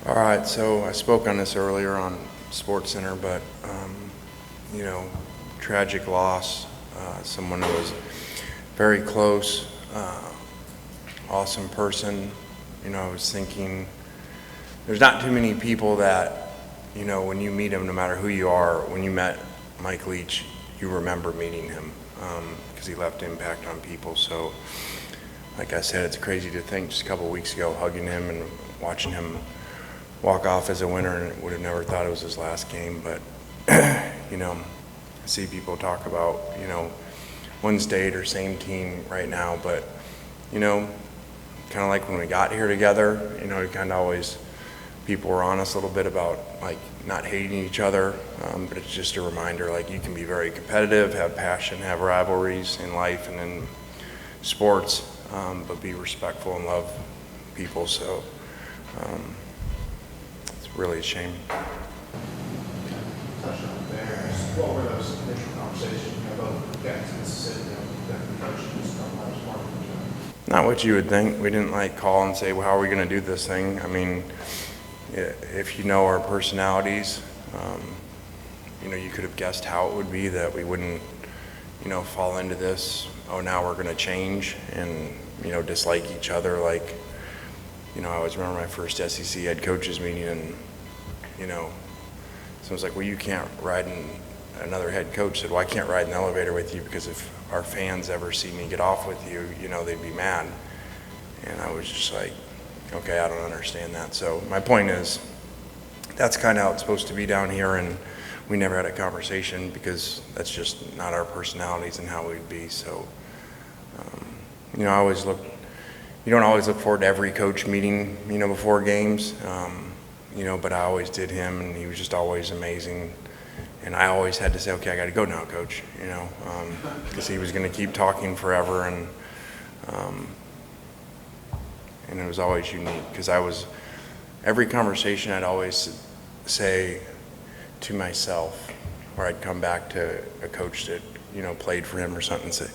All right, so I spoke on this earlier on SportsCenter, but you know, tragic loss. Someone who was very close, awesome person. You know, I was thinking, there's not too many people that, you know, when you meet him, no matter who you are, when you met Mike Leach, you remember meeting him because he left impact on people. So, like I said, it's crazy to think just a couple of weeks ago, hugging him and watching him walk off as a winner, and would have never thought it was his last game. But you know, I see people talk about, you know, one state or same team right now, but you know, kind of like when we got here together, you know, you kind of always, people were on us a little bit about like not hating each other, but it's just a reminder, like, you can be very competitive, have passion, have rivalries in life and in sports, but be respectful and love people. So it's really a shame. Touch on there. What were those initial conversations? You know, both guys in Mississippi, the coach just talking about his partner. Not what you would think. We didn't like call and say, well, how are we going to do this thing? I mean, if you know our personalities, you know, you could have guessed how it would be, that we wouldn't, you know, fall into this, oh, now we're going to change and, you know, dislike each other. Like, you know, I always remember my first SEC head coaches meeting, and, you know, someone's like, well, you can't ride in, another head coach said, well, I can't ride in the elevator with you because if our fans ever see me get off with you, you know, they'd be mad. And I was just like, okay, I don't understand that. So my point is, that's kind of how it's supposed to be down here, and we never had a conversation because that's just not our personalities and how we'd be. So, you know, you don't always look forward to every coach meeting, you know, before games, you know, but I always did him, and he was just always amazing. And I always had to say, okay, I got to go now, coach, you know, because he was going to keep talking forever. And it was always unique because every conversation I'd always say to myself, or I'd come back to a coach that, you know, played for him or something and say,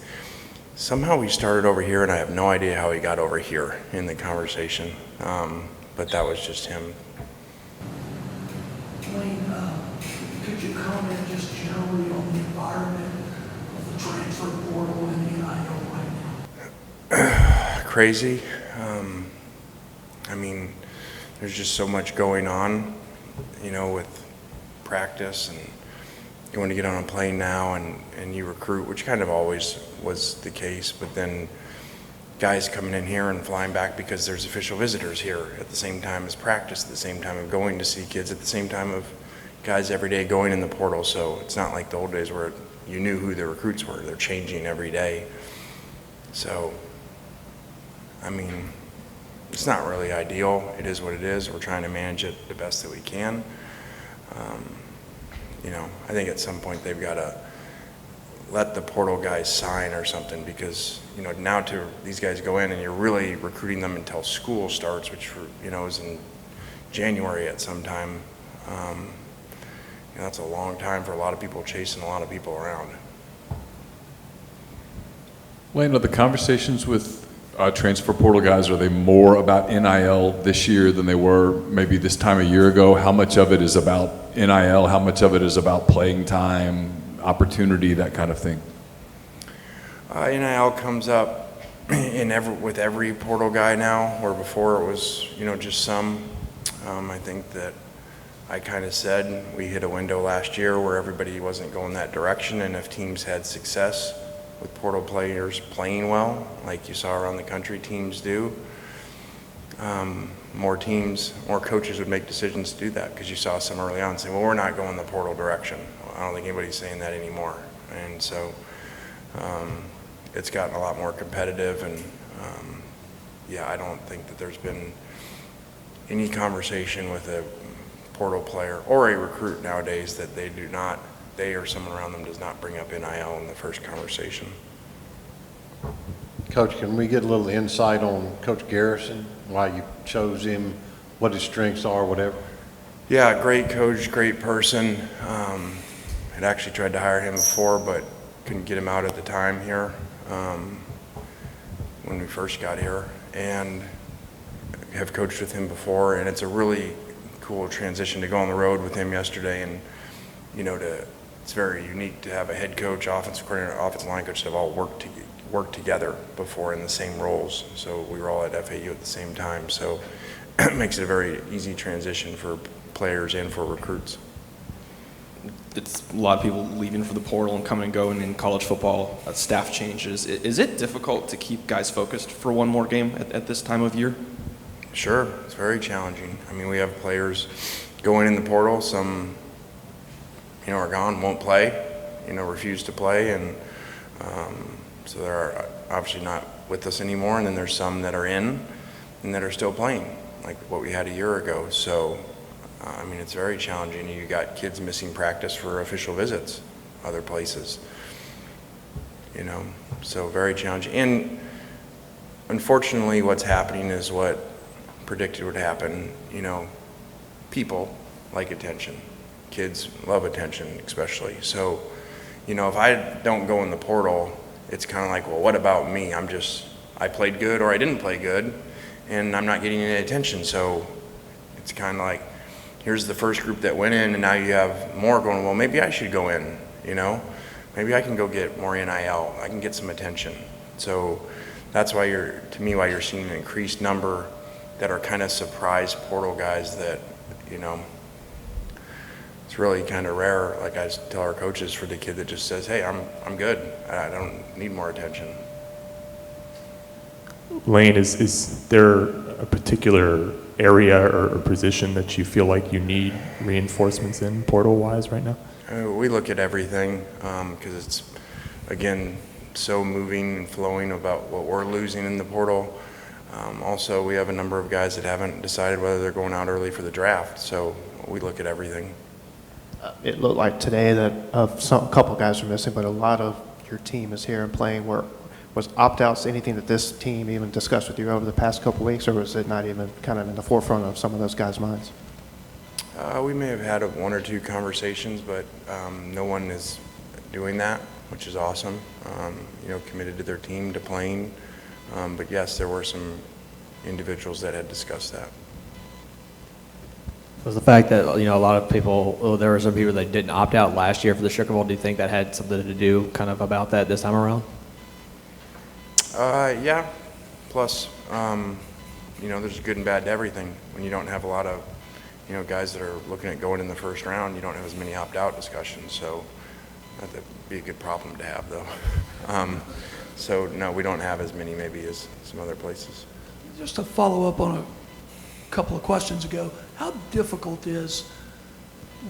somehow he started over here and I have no idea how he got over here in the conversation. But that was just him. Wayne, could you comment just generally on the environment of the transfer portal and the NIL right now? Crazy. I mean, there's just so much going on, you know, with practice and you want to get on a plane now and you recruit, which kind of always was the case, but then guys coming in here and flying back because there's official visitors here at the same time as practice, at the same time of going to see kids, at the same time of guys every day going in the portal. So it's not like the old days where you knew who the recruits were. They're changing every day. So, I mean, it's not really ideal. It is what it is. We're trying to manage it the best that we can. You know, I think at some point they've got to let the portal guys sign or something, because, you know, now these guys go in and you're really recruiting them until school starts, which, you know, is in January at some time. You know, that's a long time for a lot of people chasing a lot of people around. Wayne, are the conversations with transfer portal guys, are they more about NIL this year than they were maybe this time a year ago? How much of it is about NIL? How much of it is about playing time, opportunity, that kind of thing? NIL comes up with every portal guy now, where before it was, you know, just some. I think that I kind of said we hit a window last year where everybody wasn't going that direction, and if teams had success with portal players playing well, like you saw around the country teams do, more coaches would make decisions to do that, because you saw some early on say, well, we're not going the portal direction. Well, I don't think anybody's saying that anymore. And so it's gotten a lot more competitive, and yeah, I don't think that there's been any conversation with a portal player or a recruit nowadays that they or someone around them does not bring up NIL in the first conversation. Coach, can we get a little insight on Coach Garrison, why you chose him, what his strengths are, whatever? Yeah, great coach, great person. I'd actually tried to hire him before, but couldn't get him out at the time here when we first got here, and have coached with him before, and it's a really cool transition to go on the road with him yesterday, and it's very unique to have a head coach, offensive coordinator, offensive line coach that have all worked together before in the same roles. So we were all at FAU at the same time. So it makes it a very easy transition for players and for recruits. It's a lot of people leaving for the portal and coming and going in college football, staff changes. Is it difficult to keep guys focused for one more game at this time of year? Sure, it's very challenging. I mean, we have players going in the portal, some, are gone, won't play, refuse to play, and so they're obviously not with us anymore, and then there's some that are in and that are still playing, like what we had a year ago. So, I mean, it's very challenging. You got kids missing practice for official visits, other places, so very challenging. And unfortunately, what's happening is what predicted would happen. People like attention. Kids love attention, especially. So, if I don't go in the portal, it's kind of like, well, what about me? I played good or I didn't play good, and I'm not getting any attention. So it's kind of like, here's the first group that went in, and now you have more going, well, maybe I should go in, Maybe I can go get more NIL. I can get some attention. So that's why you're seeing an increased number that are kind of surprise portal guys that, it's really kind of rare, like I tell our coaches, for the kid that just says, hey, I'm good. I don't need more attention. Lane, is there a particular area or position that you feel like you need reinforcements in portal-wise right now? We look at everything because it's, again, so moving and flowing about what we're losing in the portal. Also, we have a number of guys that haven't decided whether they're going out early for the draft, so we look at everything. It looked like today that a couple guys were missing, but a lot of your team is here and playing. Was opt-outs anything that this team even discussed with you over the past couple weeks, or was it not even kind of in the forefront of some of those guys' minds? We may have had one or two conversations, but no one is doing that, which is awesome. Committed to their team, to playing. But yes, there were some individuals that had discussed that. Was the fact that, a lot of people, there were some people that didn't opt out last year for the Sugar Bowl, do you think that had something to do kind of about that this time around? Yeah. Plus, there's good and bad to everything. When you don't have a lot of, guys that are looking at going in the first round, you don't have as many opt-out discussions. So that'd be a good problem to have, though. So no, we don't have as many maybe as some other places. Just to follow up on a couple of questions ago, how difficult is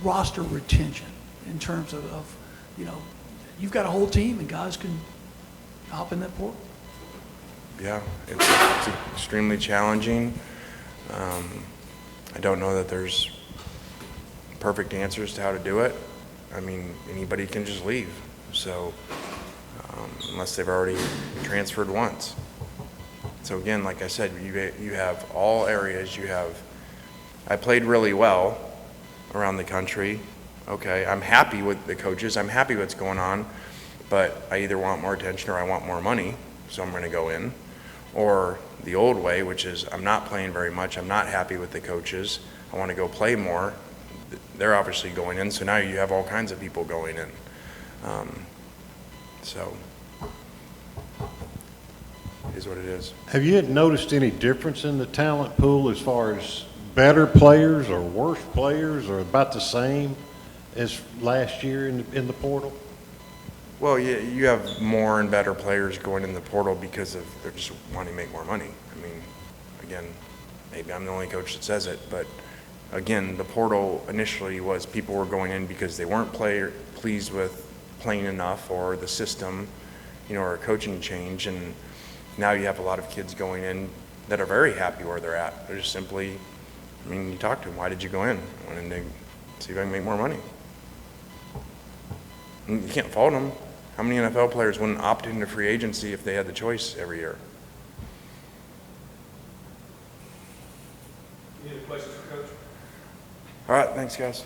roster retention in terms of you've got a whole team and guys can hop in that portal? Yeah, it's extremely challenging. I don't know that there's perfect answers to how to do it. I mean, anybody can just leave. So unless they've already transferred once. So again, like I said, you have all areas. I played really well around the country. Okay, I'm happy with the coaches. I'm happy what's going on, but I either want more attention or I want more money, so I'm going to go in. Or the old way, which is I'm not playing very much. I'm not happy with the coaches. I want to go play more. They're obviously going in, so now you have all kinds of people going in. So it is what it is. Have you noticed any difference in the talent pool as far as better players or worse players, or about the same as last year in the portal? Well, you have more and better players going in the portal because they're just wanting to make more money. I mean, again, maybe I'm the only coach that says it, but again, the portal initially was people were going in because they weren't pleased with playing enough or the system, or a coaching change, and now you have a lot of kids going in that are very happy where they're at. They're just simply, you talk to them, why did you go in? I went in to see if I can make more money. And you can't fault them. How many NFL players wouldn't opt into free agency if they had the choice every year? Any other questions for Coach? All right, thanks, guys.